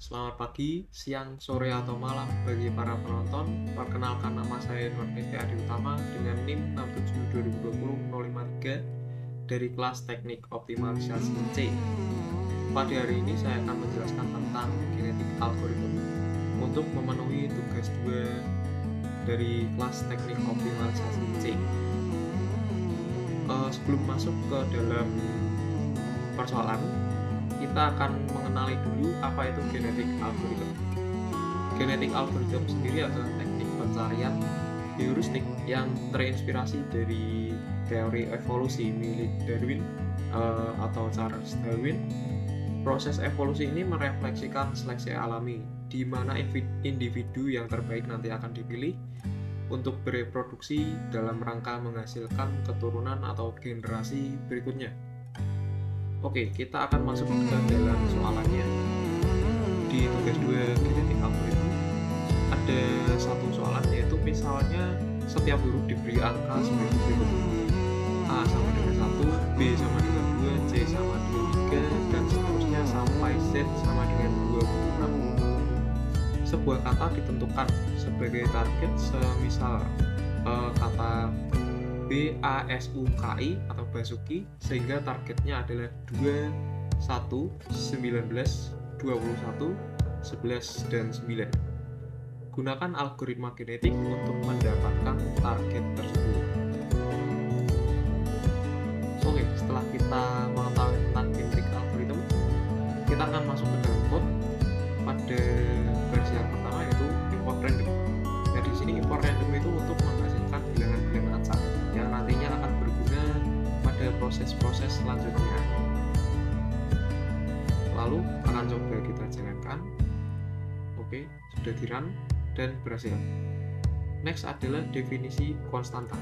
Selamat pagi, siang, sore, atau malam bagi para penonton. Perkenalkan, nama saya Nurfiti Adi Utama dengan NIM 67202053 dari kelas Teknik Optimalisasi C. Pada hari ini saya akan menjelaskan tentang genetik algoritma untuk memenuhi tugas 2 dari kelas Teknik Optimalisasi C. Sebelum masuk ke dalam persoalan, kita akan mengenali dulu apa itu genetik algorithm. Genetik algorithm sendiri adalah teknik pencarian heuristik yang terinspirasi dari teori evolusi milik Darwin atau Charles Darwin. Proses evolusi ini merefleksikan seleksi alami, di mana individu yang terbaik nanti akan dipilih untuk bereproduksi dalam rangka menghasilkan keturunan atau generasi berikutnya. Oke, kita akan masuk ke dalam soalannya. Di tugas 2 genetik algoritma ada satu soalan, yaitu misalnya setiap huruf diberi angka sebagai berikut: A sama dengan 1, B sama dengan 2, C sama dengan 3, dan seterusnya sampai Z sama dengan 26. Sebuah kata ditentukan sebagai target semisal kata BASUKI atau Basuki, sehingga targetnya adalah 2, 1, 19, 21, 11, dan 9. Gunakan algoritma genetik untuk mendapatkan target tersebut. Oke, setelah kita mengetahui tentang genetik algoritma, kita akan masuk ke dalam code. Pada versi yang pertama yaitu import random. Nah, di sini import random itu untuk menghasilkan bilangan-bilangan acak yang nantinya akan berguna pada proses-proses selanjutnya. Lalu akan coba kita jalankan. Oke, sudah di-run dan berhasil. Next adalah definisi konstanta.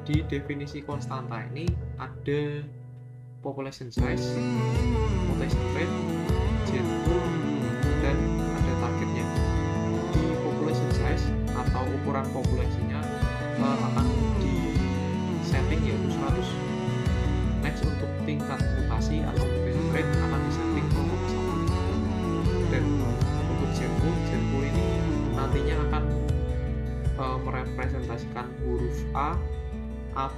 Di definisi konstanta ini ada population size, mutation rate, gene pool, dan ada targetnya. Di population size atau ukuran populasinya akan di setting yaitu 100. Next, untuk tingkat mutasi atau mutation rate akan disetting untuk 1. Dan untuk gene pool ini nantinya akan merepresentasikan huruf A,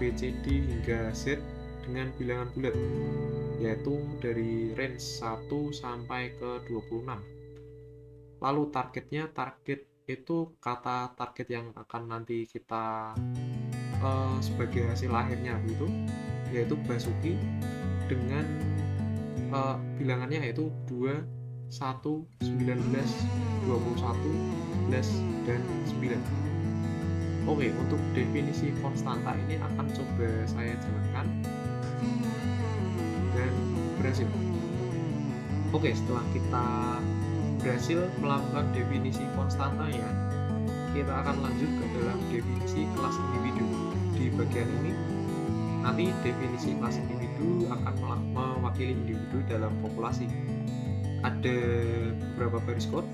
B, C, D hingga Z dengan bilangan bulat, yaitu dari range 1 sampai ke 26. Lalu target itu kata target yang akan nanti kita sebagai hasil akhirnya begitu, yaitu Basuki dengan bilangannya yaitu 2, 1, 19, 21, 11, dan 9. Oke, untuk definisi konstanta ini akan coba saya jalankan dan berhasil. Oke, setelah kita berhasil melakukan definisi konstantanya, kita akan lanjut ke dalam definisi kelas individu. Di bagian ini nanti definisi kelas individu akan mewakili individu dalam populasi. Ada beberapa baris code.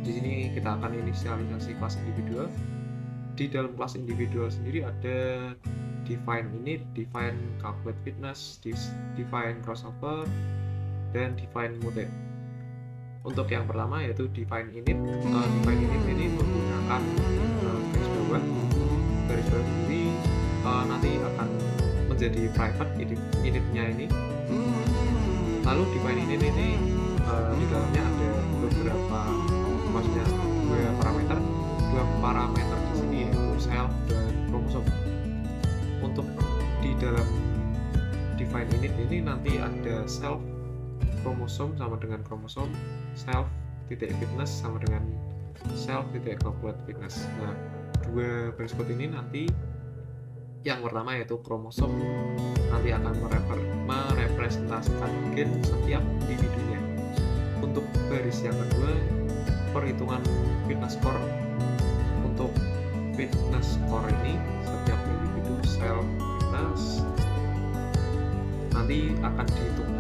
Di sini kita akan inisialisasi kelas individual. Di dalam kelas individual sendiri ada define init, define calculate fitness, define crossover, dan define mutate. Untuk yang pertama yaitu define init. Define init ini menggunakan garis bawah. Garis bawah ini nanti akan menjadi private initnya ini. Lalu define init ini di dalamnya ada beberapa, maksudnya dua parameter di sini yaitu self dan kromosom. Untuk di dalam define init ini nanti ada self kromosom sama dengan kromosom, self titik fitness sama dengan self titik calculate fitness. Nah, dua baris code ini nanti yang pertama yaitu kromosom nanti akan merepresentasikan gen setiap individunya. Untuk baris yang kedua, perhitungan fitness score. Untuk fitness score ini setiap individu self fitness nanti akan dihitung.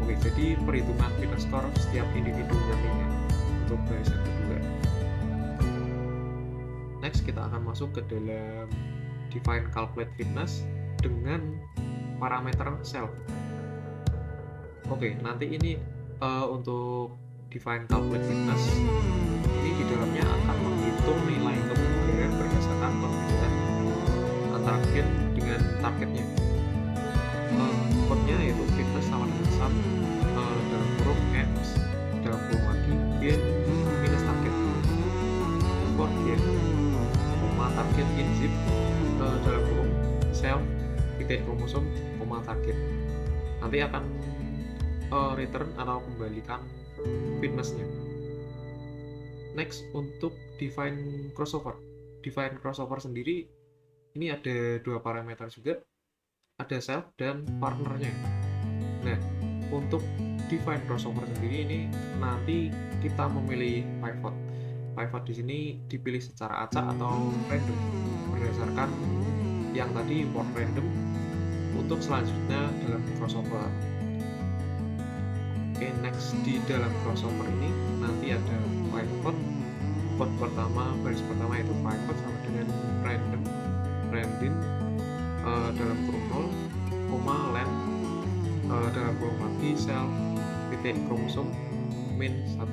Oke, jadi perhitungan fitness score setiap individu nantinya untuk baris yang kedua. Next, kita akan masuk ke dalam define calculate fitness dengan parameter self. Oke, nanti ini untuk define calculate fitness ini di dalamnya akan menghitung nilai kebugaran berdasarkan perbedaan antara gen dengan targetnya. Code-nya yaitu fitness sama dengan sum dalam kurung x dalam kurung lagi gen minus target for gen target in zip dalam kurung self titik kromosom target nanti akan return atau kembalikan fitnessnya. Next, untuk define crossover sendiri ini ada dua parameter juga, ada self dan partnernya. Nah, untuk define crossover sendiri ini nanti kita memilih pivot di sini dipilih secara acak atau random berdasarkan yang tadi import random untuk selanjutnya dalam crossover. Oke, next di dalam crossover ini nanti ada pivot pertama, baris pertama itu pivot sama dengan random dalam kurung 0, len dalam kurung lagi self titik kromosom min 1.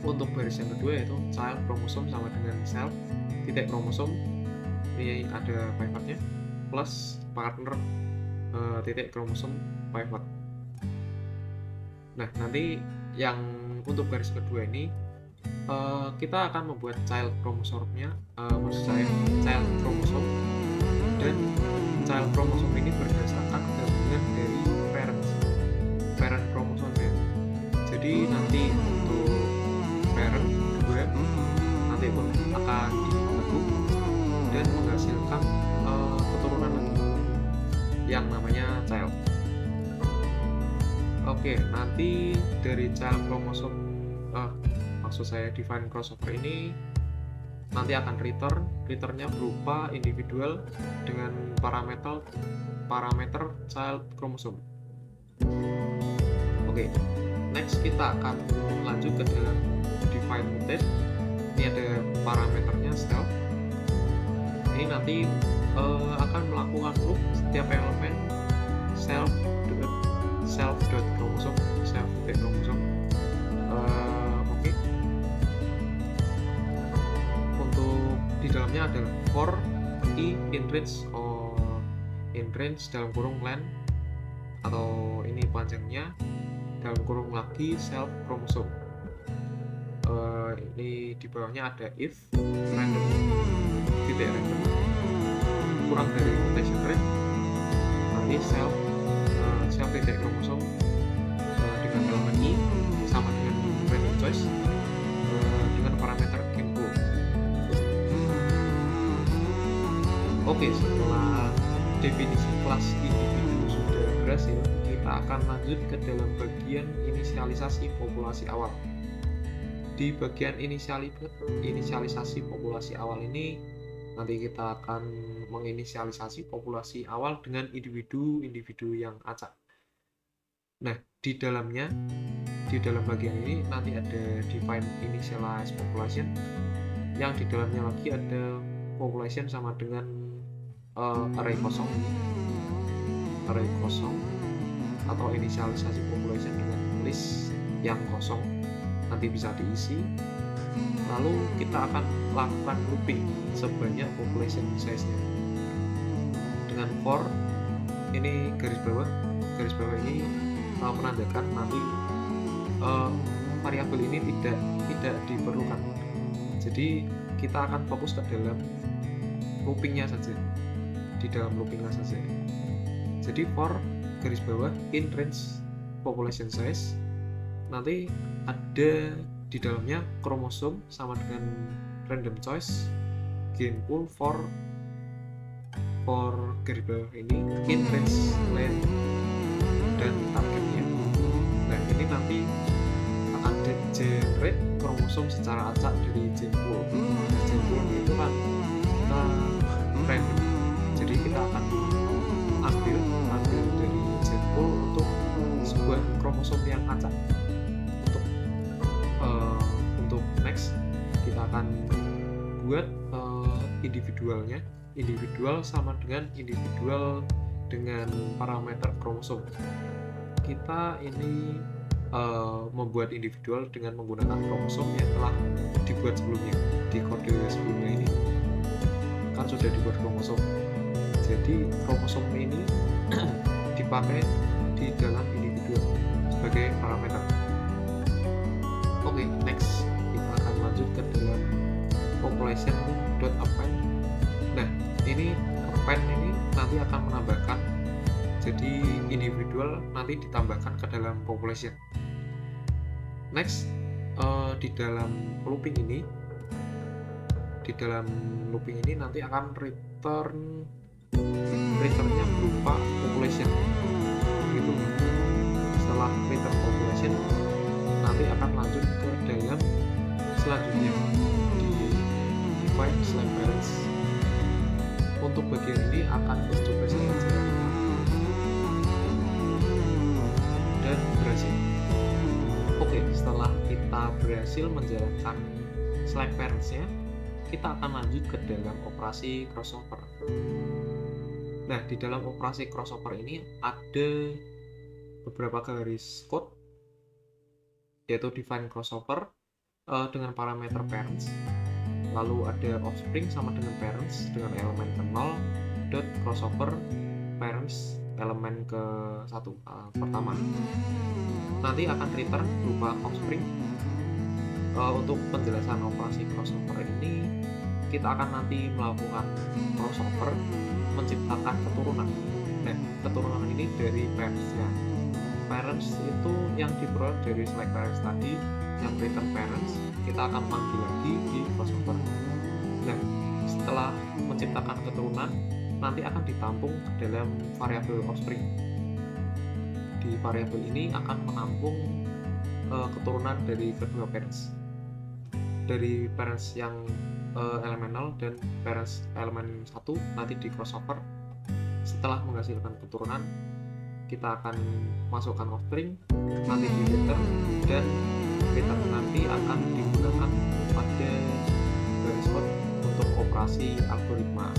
Untuk baris yang kedua yaitu child kromosom sama dengan self titik kromosom, ini ada pivotnya plus partner titik kromosom pivot. Nah, nanti yang untuk garis kedua ini kita akan membuat child kromosomnya, maksud saya child kromosom, dan child kromosom ini berdasarkan gabungan dari parent kromosomnya. Jadi nanti untuk parent kedua nanti pun akan digabung dan menghasilkan keturunan lagi yang namanya child. Oke, nanti dari child kromosom maksud saya define crossover ini nanti akan returnnya berupa individual dengan parameter child kromosom. Oke, next kita akan lanjut ke dalam define mutate. Ini ada parameternya self. Ini nanti akan melakukan loop setiap elemen self.kromosom. Oke. Untuk di dalamnya adalah for i in range dalam kurung len atau ini panjangnya dalam kurung lagi self kromosom. Ini di bawahnya ada if random kurang dari mutation rate nanti self titik kromosom dengan elemen i sama dengan random choice dengan parameter gen pool. Oke, setelah definisi kelas individu sudah berhasil, kita akan lanjut ke dalam bagian inisialisasi populasi awal. Di bagian inisialisasi populasi awal ini nanti kita akan menginisialisasi populasi awal dengan individu yang acak. Nah, di dalam bagian ini nanti ada define initialize population, yang di dalamnya lagi ada population sama dengan array kosong atau inisialisasi population dengan list yang kosong nanti bisa diisi. Lalu kita akan lakukan looping sebanyak population size-nya dengan for ini garis bawah ini menandakan nanti variabel ini tidak diperlukan. Jadi kita akan fokus ke dalam loopingnya saja, di dalam loopingnya saja. Jadi for garis bawah in range population size nanti ada di dalamnya kromosom sama dengan random choice gen pool for garis bawah ini in range len dan targetnya. Nah, ini nanti akan generate kromosom secara acak dari gen pool. Gen pool itu kan kita random, jadi kita akan ambil dari gen pool untuk sebuah kromosom yang acak. Untuk next kita akan buat individual sama dengan individual dengan parameter kromosom. Kita ini membuat individual dengan menggunakan kromosom yang telah dibuat sebelumnya. Di kode sebelumnya ini kan sudah dibuat kromosom, jadi kromosom ini dipakai di dalam individu sebagai parameter. Oke, next kita akan lanjut ke dalam population.append. Nah, ini append ini nanti akan menambahkan, jadi individual nanti ditambahkan ke dalam population. Next, di dalam looping ini nanti akan returnnya berupa population gitu. Setelah return population nanti akan lanjut ke dalam selanjutnya di define slash parents. Untuk bagian ini akan coba saya jelaskan dan berhasil. Oke, setelah kita berhasil menjalankan slash parentsnya, kita akan lanjut ke dalam operasi crossover. Nah, di dalam operasi crossover ini ada beberapa garis code, yaitu define crossover dengan parameter parents, lalu ada offspring sama dengan parents dengan elemen ke 0 dot crossover parents elemen ke 1 pertama. Nanti akan return berupa offspring. Untuk penjelasan operasi crossover ini, kita akan nanti melakukan crossover menciptakan keturunan. Nah, keturunan ini dari parentsnya. Parents itu yang diperoleh dari select parents tadi, yang return parents kita akan panggil lagi di crossover. Nah, setelah menciptakan keturunan, nanti akan ditampung ke dalam variabel offspring. Di variabel ini akan menampung keturunan dari kedua parents, dari parents yang elemen 0 dan parents elemen 1 nanti di crossover. Setelah menghasilkan keturunan, kita akan masukkan offspring, nanti di return, dan return nanti akan digunakan pada garis code untuk operasi algoritma.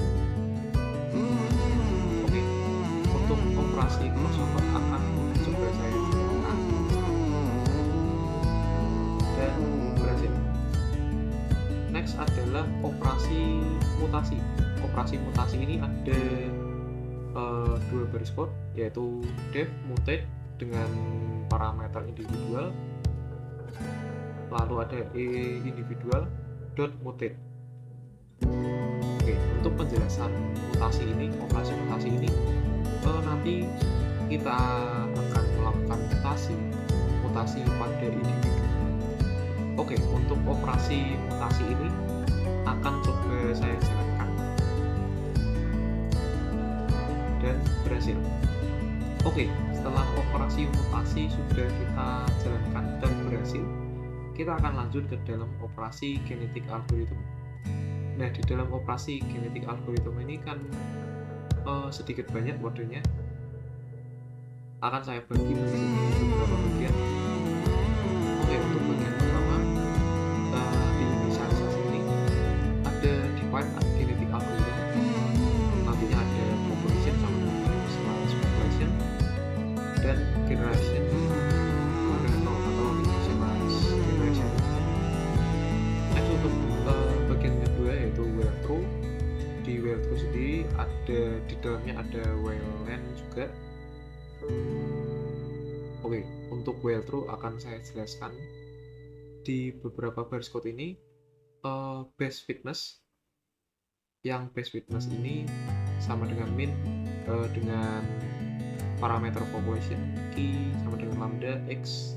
Oke, untuk operasi crossover akan coba saya jelaskan dan berhasil. Next adalah operasi mutasi. Operasi mutasi ini ada dua baris code, yaitu def mutate dengan parameter individual, lalu ada individual dot mutate. Oke, untuk penjelasan mutasi ini, operasi mutasi ini nanti kita akan melakukan mutasi pada individu. Oke, untuk operasi mutasi ini akan coba saya jalankan dan berhasil. Oke, setelah operasi mutasi sudah kita jalankan dan berhasil, kita akan lanjut ke dalam operasi genetic algorithm. Nah, di dalam operasi genetic algorithm ini kan sedikit banyak modenya. Akan saya bagi menjadi beberapa bagian. Oke, untuk bagian pertama di inisialisasi ini ada define genetic algorithm. Nantinya ada population sama dengan population dan generation atau initialize generation. Next, untuk bagian kedua yaitu while true. Di while true sendiri ada di dalamnya ada while len juga. Oke, untuk while true akan saya jelaskan di beberapa baris code ini. Base fitness, yang base fitness ini sama dengan min dengan parameter population key sama dengan lambda x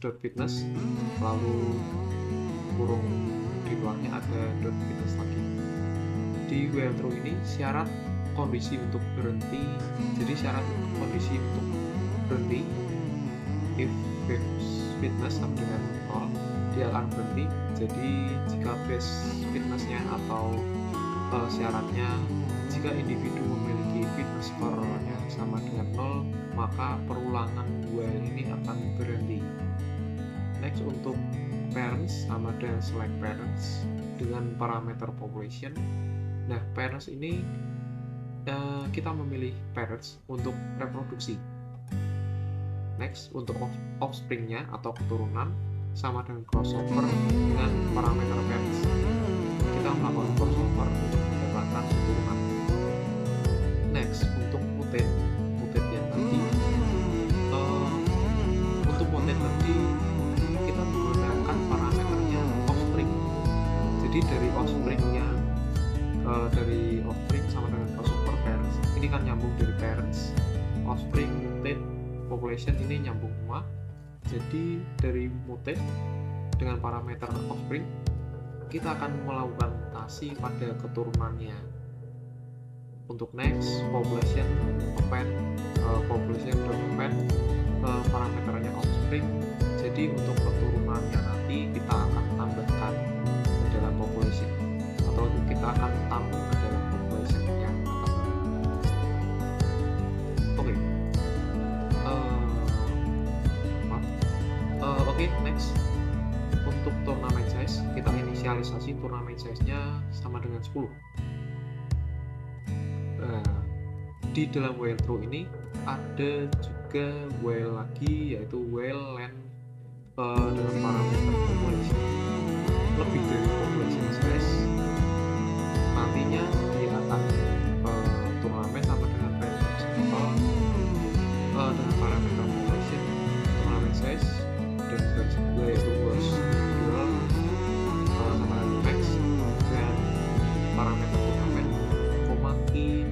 dot fitness, lalu kurung di luarnya ada dot fitness lagi. Di while true ini syarat kondisi untuk berhenti, jadi syarat kondisi untuk berhenti if base fitness sama dengan 0 dia akan berhenti. Jadi jika base fitnessnya atau syaratnya jika individu memiliki fitness score-nya sama dengan 0, maka perulangan while ini akan berhenti. Next, untuk parents sama dengan select parents dengan parameter population. Nah, parents ini kita memilih parents untuk reproduksi. Next, untuk offspringnya atau keturunan sama dengan crossover dengan parameter parents. Kita melakukan crossover untuk mendapatkan keturunan. Next, untuk mutate yang tadi, untuk mutate tadi kita menggunakan parameternya offspring. Jadi dari offspringnya, dari offspring sama dengan crossover parents, ini kan nyambung dari parents, offspring, mutate, population ini nyambung semua. Jadi dari mutate dengan parameter offspring kita akan melakukan mutasi pada keturunannya. Untuk next, population append, parameternya offspring. Jadi untuk keturunannya nanti kita akan tambahkan ke dalam population, atau kita akan tampung ke dalam population yang atas. Oke, next, untuk turnamen size kita inisialisasi turnamen size-nya sama dengan 10. Di dalam while true ini ada juga while lagi, yaitu while length dalam parameter population lebih dari population size. Nantinya dia akan turnamen sama dengan random sample dengan parameter population, turnamen size, dan garis kedua yaitu was individual sama dengan max dengan parameter turnamen, koma key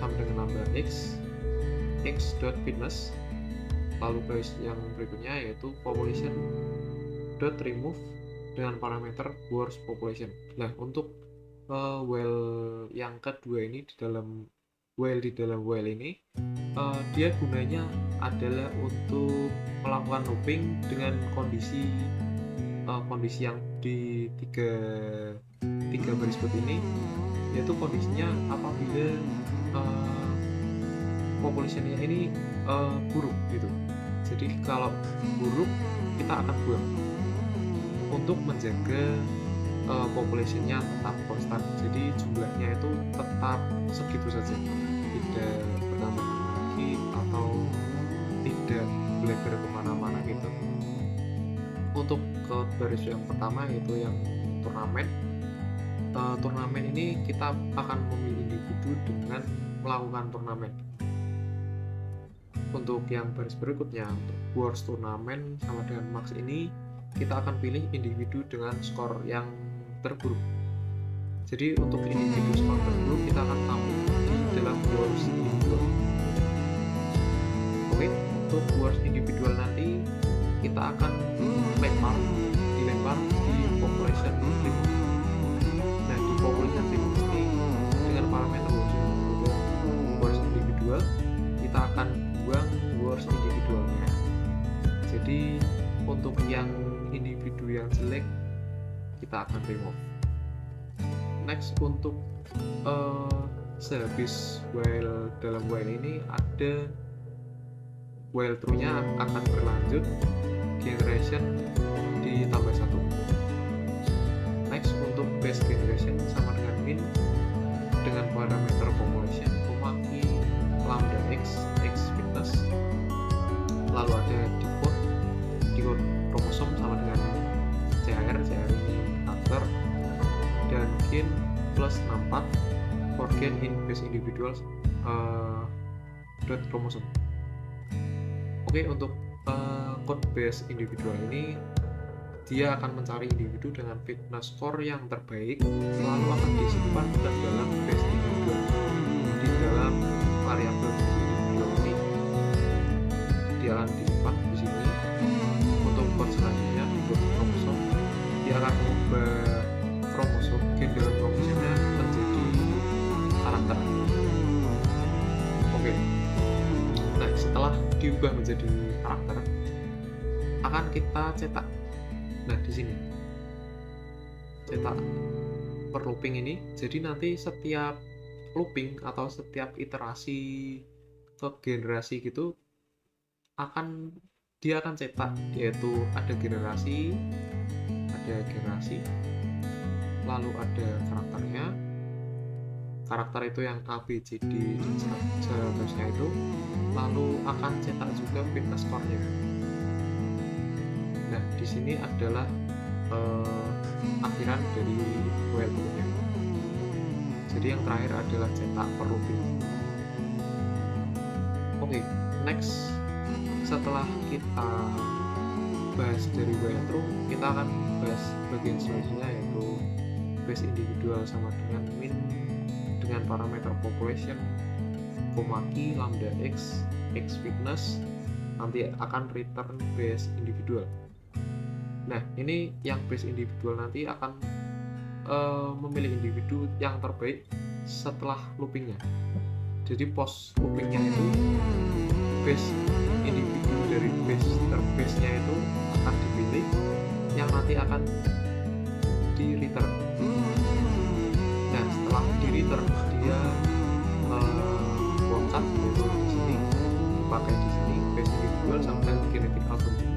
sama dengan number x dot fitness. Lalu garis yang berikutnya yaitu population dot remove dengan parameter worst population. Nah, untuk while yang kedua ini di dalam while ini dia gunanya adalah untuk melakukan looping dengan kondisi yang di tiga baris berikut ini, yaitu kondisinya apabila populationnya ini buruk gitu. Jadi kalau buruk kita akan buang untuk menjaga populationnya tetap konstan. Jadi jumlahnya itu tetap segitu saja, tidak bertambah lagi atau tidak melebar kemana-mana gitu. Untuk ke baris yang pertama yaitu yang turnamen. Turnamen ini kita akan memilih individu dengan melakukan turnamen. Untuk yang baris berikutnya, untuk worst turnamen sama dengan max ini kita akan pilih individu dengan skor yang terburuk. Jadi untuk individu skor terburuk kita akan tampung di dalam worst individual. Oke, untuk worst individual nanti kita akan dilempar di population remove. Nah, di population remove ini dengan parameter worst individual kita akan buang worst individualnya. Jadi untuk yang individu yang jelek kita akan remove. Next, untuk sehabis while dalam while ini ada while true-nya akan berlanjut generation ditambah 1. Next, untuk base generation sama dengan min dengan parameter population, koma i lambda x fitness. Lalu ada decode kromosom sama dengan CHR ini karakter, dan gain plus 64 for gain in base individuals dot kromosom. Oke, untuk code base individual ini dia akan mencari individu dengan fitness score yang terbaik, lalu akan disimpan ke dalam base individual di dalam variabel individual ini. Dia akan disimpan di sini. Untuk code selanjutnya di code kromosom, dia akan mengubah kromosom gen dalam kromosomnya menjadi karakter. Oke. Nah, setelah diubah menjadi karakter, akan kita cetak. Nah, di sini cetak per looping ini. Jadi nanti setiap looping atau setiap iterasi ke generasi gitu dia akan cetak, yaitu ada generasi, lalu ada karakternya. Karakter itu yang A, B, C, D dan seterusnya itu. Lalu akan cetak juga fitness score-nya. Nah, di sini adalah akhiran dari WL2-nya. Jadi yang terakhir adalah cetak per looping. Oke, next, setelah kita bahas dari WL kita akan bahas bagian selanjutnya, yaitu base individual sama dengan min dengan parameter population, key, lambda x, x fitness, nanti akan return base individual. Nah, ini yang base individual nanti akan memilih individu yang terbaik setelah loopingnya. Jadi post loopingnya itu base individu dari base terbase-nya itu akan dipilih, yang nanti akan di return. Nah, setelah di return dia loncat, yaitu di sini dipakai di sini base individual sampai genetic algorithm.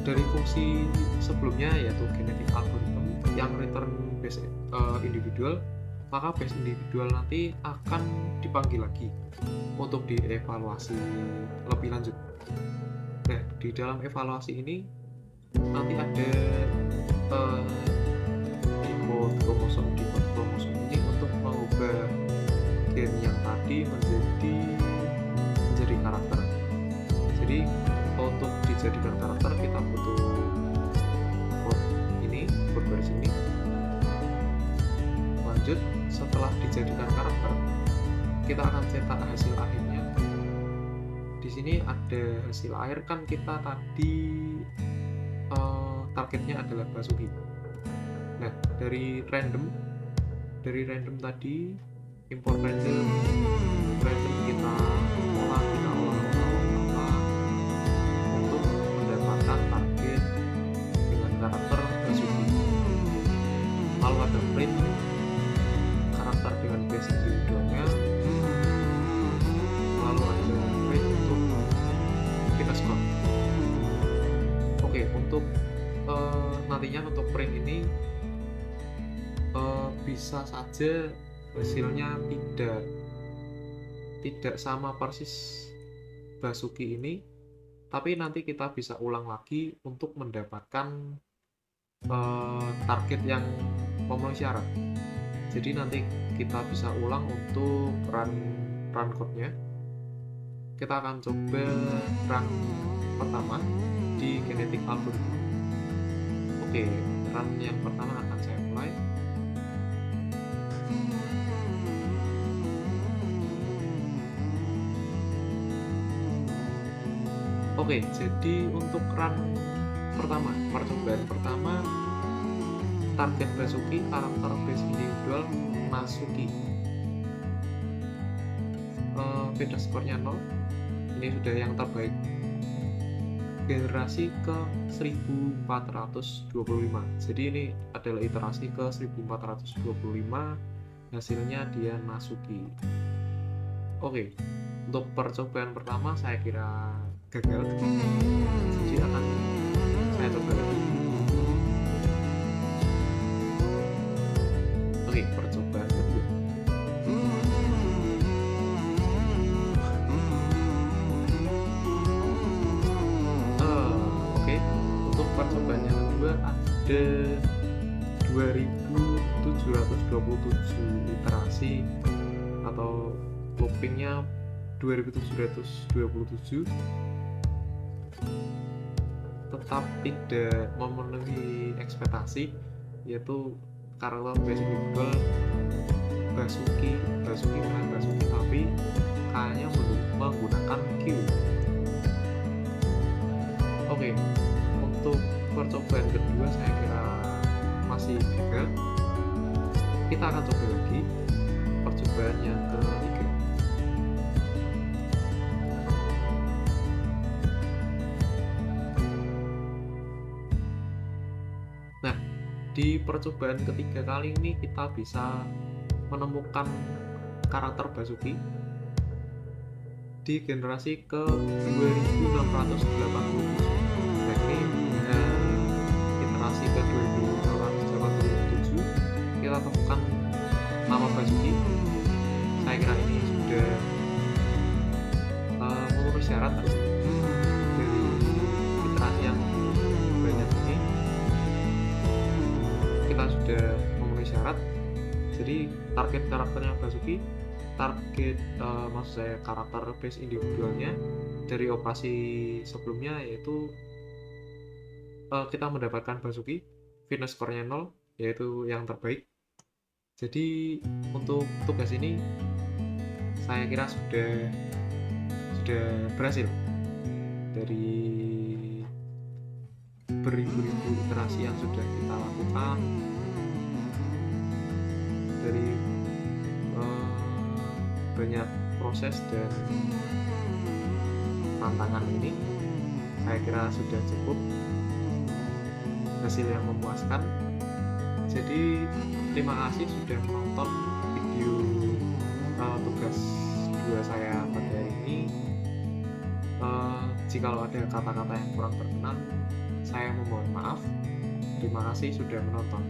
Dari fungsi sebelumnya yaitu genetic algorithm yang return base individual, maka base individual nanti akan dipanggil lagi untuk dievaluasi lebih lanjut. Nah, di dalam evaluasi ini nanti ada dikode kromosom ini untuk mengubah gen yang tadi menjadi karakter. Jadi untuk dijadikan karakter kita butuh code baris ini. Lanjut, setelah dijadikan karakter kita akan cetak hasil akhirnya. Di sini ada hasil akhir, kan kita tadi targetnya adalah Basuki. Nah, dari random tadi import random kita olah untuk mendapatkan target dengan karakter Basuki. Lalu ada print karakter dengan base individualnya, lalu ada print untuk fitness score. Oke, untuk nantinya untuk print ini bisa saja hasilnya tidak sama persis Basuki ini, tapi nanti kita bisa ulang lagi untuk mendapatkan target yang memenuhi syarat. Jadi nanti kita bisa ulang untuk run code-nya. Kita akan coba run pertama di genetic algorithm. Oke, run yang pertama akan saya mulai. Oke, jadi untuk run pertama, percobaan pertama, target Basuki, karakter base individual Masuki. Fitness score-nya 0. Ini sudah yang terbaik. Generasi ke 1425. Jadi ini adalah iterasi ke 1425. Hasilnya dia Masuki. Oke, untuk percobaan pertama saya kira gagal. Jadi akan saya coba lagi. Oke, percobaan kedua. Oke, untuk percobaan yang kedua ada 2727 iterasi atau loopingnya 2727, tetap tidak memenuhi ekspektasi, yaitu karakter base individual Basuki bukan Basuki, tapi kayaknya menggunakan Q. Oke, untuk percobaan kedua saya kira masih gagal. Kita akan coba lagi percobaan yang ketiga. Nah, di percobaan ketiga kali ini kita bisa menemukan karakter Basuki di generasi ke 2680. Nah, ini iterasi ke 2687 kita temukan nama Basuki. Saya kira ini sudah syarat dari literasi yang banyak ini. Kita sudah memenuhi syarat, jadi target karakternya Basuki, maksud saya karakter base individualnya dari operasi sebelumnya, yaitu kita mendapatkan Basuki, fitness score-nya 0, yaitu yang terbaik. Jadi untuk tugas ini saya kira sudah berhasil. Dari beribu-ribu iterasi yang sudah kita lakukan, dari banyak proses dan tantangan ini, saya kira sudah cukup hasil yang memuaskan. Jadi terima kasih sudah menonton video tugas 2 saya pada hari ini. Jikalau ada kata-kata yang kurang berkenan, saya memohon maaf. Terima kasih sudah menonton.